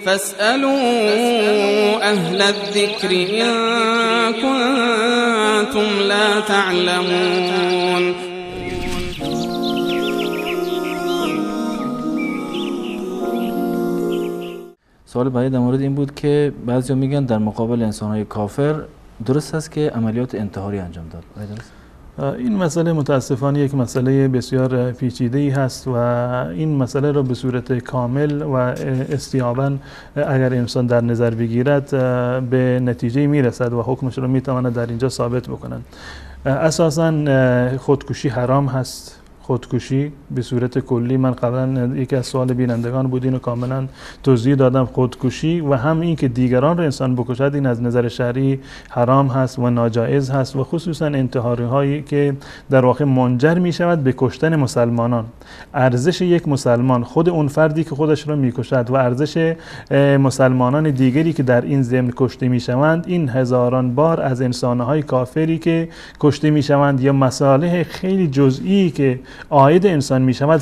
فاسألوا أهل الذكر إن كنتم لا تعلمون. سوال بعدی در مورد این بود که بعضیا میگن در مقابل انسان‌های کافر درست است که عملیات انتحاری انجام داد. درست؟ این مسئله متاسفانه یک مسئله بسیار پیچیده‌ای هست و این مسئله را به صورت کامل و استیاباً اگر انسان در نظر بگیرد به نتیجه میرسد و حکمش را میتواند در اینجا ثابت بکنند. اساساً خودکشی حرام هست. خودکشی به صورت کلی، من قبلا یکی از سوال بینندگان بود اینو کاملا توضیح دادم، خودکشی و هم این که دیگران رو انسان بکشد این از نظر شرعی حرام هست و ناجایز هست و خصوصا انتحاری هایی که در واقع منجر می شود به کشتن مسلمانان. ارزش یک مسلمان، خود اون فردی که خودش رو می کشد و ارزش مسلمانان دیگری که در این ضمن کشته می شوند این هزاران بار از انسانهای کافری که کشته می شوند یا مصالح خیلی جزئی که عاید انسان می شود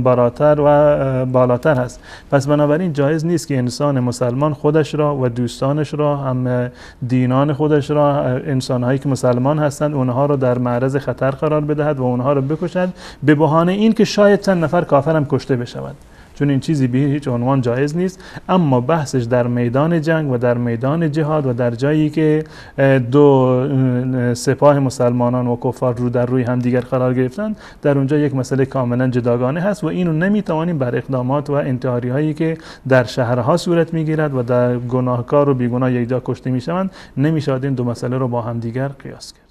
بالاتر و بالاتر هست. پس بنابراین جایز نیست که انسان مسلمان خودش را و دوستانش را، هم دینان خودش را، انسانهایی که مسلمان هستند اونها را در معرض خطر قرار بدهد و اونها را بکشد به بهانه این که شاید چند نفر کافر هم کشته بشود، چون این چیزی به هیچ عنوان جایز نیست. اما بحثش در میدان جنگ و در میدان جهاد و در جایی که دو سپاه مسلمانان و کفار رو در روی هم دیگر قرار گرفتند، در اونجا یک مسئله کاملا جداگانه هست و اینو نمیتوانیم بر اقدامات و انتحاری هایی که در شهرها صورت میگیرد و در گناهکار و بیگناه یکجا کشته میشوند نمیشود این دو مسئله رو با هم دیگر قیاس کرد.